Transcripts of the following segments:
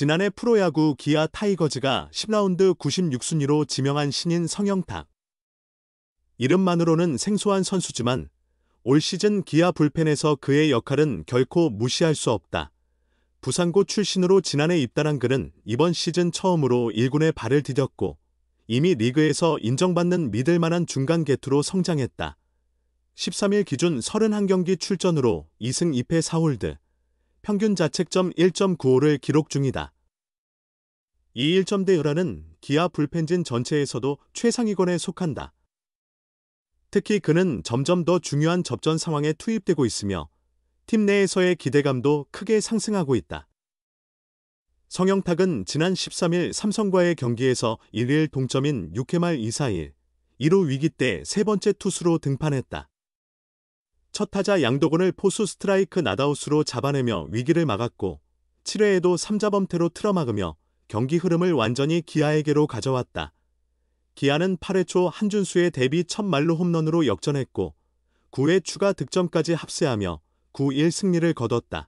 지난해 프로야구 기아 타이거즈가 10라운드 96순위로 지명한 신인 성영탁. 이름만으로는 생소한 선수지만 올 시즌 기아 불펜에서 그의 역할은 결코 무시할 수 없다. 부산고 출신으로 지난해 입단한 그는 이번 시즌 처음으로 1군에 발을 디뎠고 이미 리그에서 인정받는 믿을만한 중간 개투로 성장했다. 13일 기준 31경기 출전으로 2승 2패 4홀드, 평균 자책점 1.95를 기록 중이다. 이 1점대 율화는 기아 불펜진 전체에서도 최상위권에 속한다. 특히 그는 점점 더 중요한 접전 상황에 투입되고 있으며 팀 내에서의 기대감도 크게 상승하고 있다. 성영탁은 지난 13일 삼성과의 경기에서 1일 동점인 6회 말 2-4일 1루 위기 때 세 번째 투수로 등판했다. 첫 타자 양도근을 포수 스트라이크 낫아웃으로 잡아내며 위기를 막았고 7회에도 3자범퇴로 틀어막으며 경기 흐름을 완전히 기아에게로 가져왔다. 기아는 8회 초 한준수의 데뷔 첫 말루 홈런으로 역전했고 9회 추가 득점까지 합세하며 9-1 승리를 거뒀다.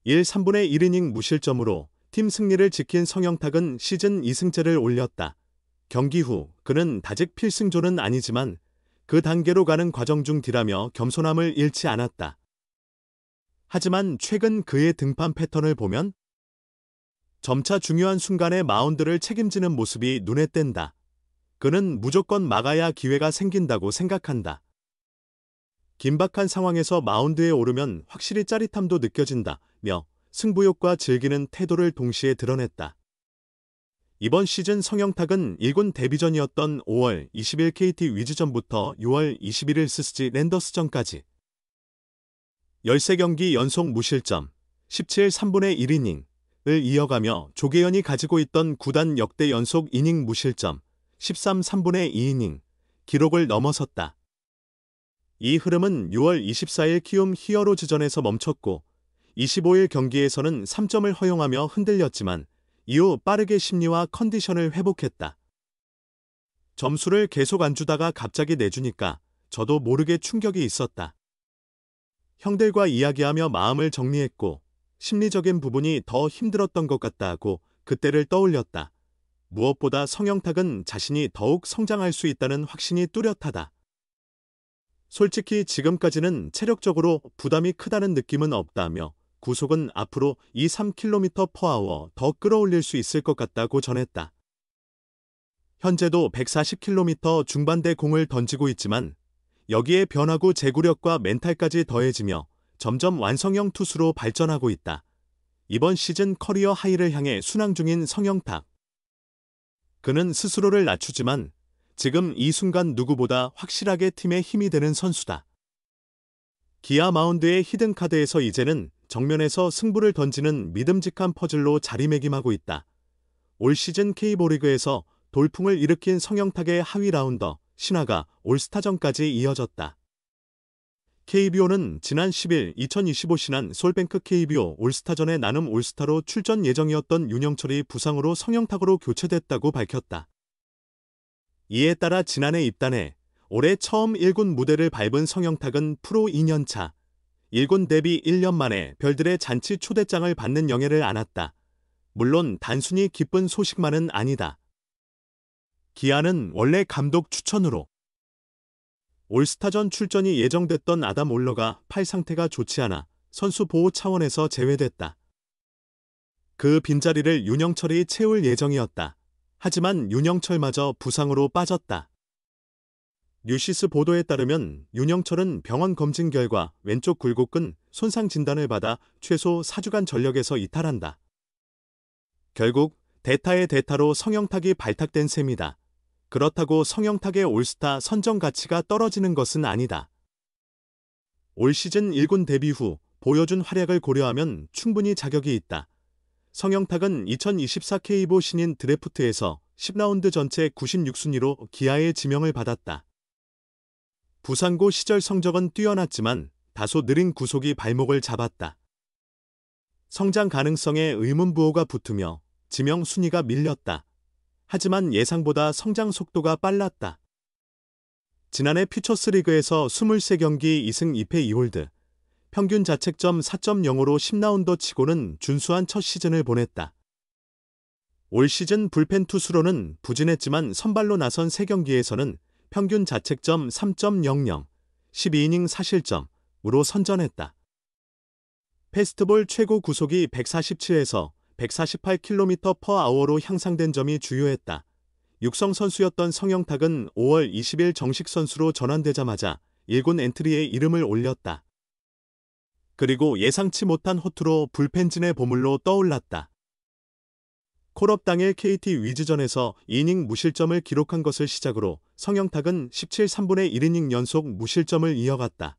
1, 3분의 1이닝 무실점으로 팀 승리를 지킨 성영탁은 시즌 2승째를 올렸다. 경기 후 그는 아직 필승조는 아니지만 그 단계로 가는 과정 중 D라며 겸손함을 잃지 않았다. 하지만 최근 그의 등판 패턴을 보면 점차 중요한 순간에 마운드를 책임지는 모습이 눈에 띈다. 그는 무조건 막아야 기회가 생긴다고 생각한다. 긴박한 상황에서 마운드에 오르면 확실히 짜릿함도 느껴진다며 승부욕과 즐기는 태도를 동시에 드러냈다. 이번 시즌 성영탁은 1군 데뷔전이었던 5월 20일 KT 위즈전부터 6월 21일 스스지 랜더스전까지 13경기 연속 무실점, 17 3분의 1이닝을 이어가며 조계현이 가지고 있던 구단 역대 연속 이닝 무실점, 13 3분의 2이닝 기록을 넘어섰다. 이 흐름은 6월 24일 키움 히어로즈전에서 멈췄고 25일 경기에서는 3점을 허용하며 흔들렸지만 이후 빠르게 심리와 컨디션을 회복했다. 점수를 계속 안 주다가 갑자기 내주니까 저도 모르게 충격이 있었다. 형들과 이야기하며 마음을 정리했고 심리적인 부분이 더 힘들었던 것 같다고 그때를 떠올렸다. 무엇보다 성영탁은 자신이 더욱 성장할 수 있다는 확신이 뚜렷하다. 솔직히 지금까지는 체력적으로 부담이 크다는 느낌은 없다며 구속은 앞으로 2-3km/h 더 끌어올릴 수 있을 것 같다고 전했다. 현재도 140km 중반대 공을 던지고 있지만 여기에 변화구 제구력과 멘탈까지 더해지며 점점 완성형 투수로 발전하고 있다. 이번 시즌 커리어 하이를 향해 순항 중인 성영탁. 그는 스스로를 낮추지만 지금 이 순간 누구보다 확실하게 팀의 힘이 되는 선수다. 기아 마운드의 히든카드에서 이제는 정면에서 승부를 던지는 믿음직한 퍼즐로 자리매김하고 있다. 올 시즌 K리그에서 돌풍을 일으킨 성영탁의 하위 라운더 신화가 올스타전까지 이어졌다. KBO는 지난 10일 2025 신한 솔뱅크 KBO 올스타전에 나눔 올스타로 출전 예정이었던 윤영철이 부상으로 성영탁으로 교체됐다고 밝혔다. 이에 따라 지난해 입단해 올해 처음 1군 무대를 밟은 성영탁은 프로 2년차, 1군 데뷔 1년 만에 별들의 잔치 초대장을 받는 영예를 안았다. 물론 단순히 기쁜 소식만은 아니다. 기아는 원래 감독 추천으로 올스타전 출전이 예정됐던 아담 올러가 팔 상태가 좋지 않아 선수 보호 차원에서 제외됐다. 그 빈자리를 윤영철이 채울 예정이었다. 하지만 윤영철마저 부상으로 빠졌다. 뉴시스 보도에 따르면 윤영철은 병원 검진 결과 왼쪽 굴곡근 손상 진단을 받아 최소 4주간 전력에서 이탈한다. 결국 대타의 대타로 성영탁이 발탁된 셈이다. 그렇다고 성영탁의 올스타 선정 가치가 떨어지는 것은 아니다. 올 시즌 1군 데뷔 후 보여준 활약을 고려하면 충분히 자격이 있다. 성영탁은 2024 KBO 신인 드래프트에서 10라운드 전체 96순위로 기아의 지명을 받았다. 부산고 시절 성적은 뛰어났지만 다소 느린 구속이 발목을 잡았다. 성장 가능성에 의문부호가 붙으며 지명 순위가 밀렸다. 하지만 예상보다 성장 속도가 빨랐다. 지난해 퓨처스리그에서 23경기 2승 2패 2홀드, 평균 자책점 4.0으로 10라운더 치고는 준수한 첫 시즌을 보냈다. 올 시즌 불펜 투수로는 부진했지만 선발로 나선 3경기에서는 평균 자책점 3.00, 12이닝 4실점으로 선전했다. 패스트볼 최고 구속이 147에서 148km/h로 향상된 점이 주요했다. 육성 선수였던 성영탁은 5월 20일 정식 선수로 전환되자마자 1군 엔트리에 이름을 올렸다. 그리고 예상치 못한 호투로 불펜진의 보물로 떠올랐다. 콜업 당일 KT 위즈전에서 2이닝 무실점을 기록한 것을 시작으로 성영탁은 17 3분의 1이닝 연속 무실점을 이어갔다.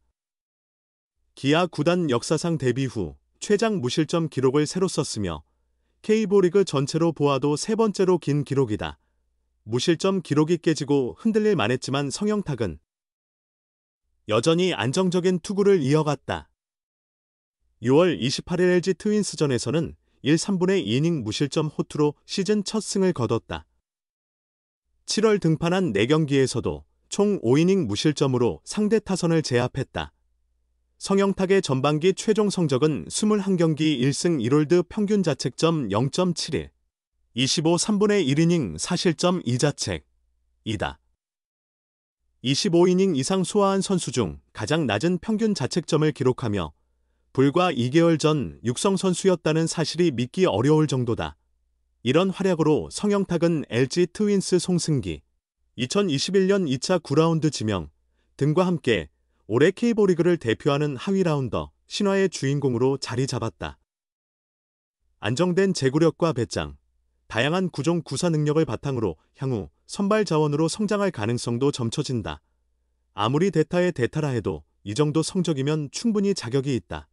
기아 구단 역사상 데뷔 후 최장 무실점 기록을 새로 썼으며 K리그 전체로 보아도 세 번째로 긴 기록이다. 무실점 기록이 깨지고 흔들릴 만했지만 성영탁은 여전히 안정적인 투구를 이어갔다. 6월 28일 LG 트윈스전에서는 1 3분의 2이닝 무실점 호투로 시즌 첫 승을 거뒀다. 7월 등판한 4경기에서도 총 5이닝 무실점으로 상대 타선을 제압했다. 성영탁의 전반기 최종 성적은 21경기 1승 1홀드 평균 자책점 0.71, 25 3분의 1이닝 4실점 2자책이다. 25이닝 이상 소화한 선수 중 가장 낮은 평균 자책점을 기록하며 불과 2개월 전 육성 선수였다는 사실이 믿기 어려울 정도다. 이런 활약으로 성영탁은 LG 트윈스 송승기 2021년 2차 9라운드 지명 등과 함께 올해 K리그를 대표하는 하위 라운더 신화의 주인공으로 자리 잡았다. 안정된 제구력과 배짱, 다양한 구종 구사 능력을 바탕으로 향후 선발 자원으로 성장할 가능성도 점쳐진다. 아무리 대타의 대타라 해도 이 정도 성적이면 충분히 자격이 있다.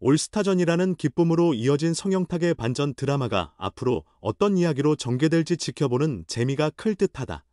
올스타전이라는 기쁨으로 이어진 성영탁의 반전 드라마가 앞으로 어떤 이야기로 전개될지 지켜보는 재미가 클 듯하다.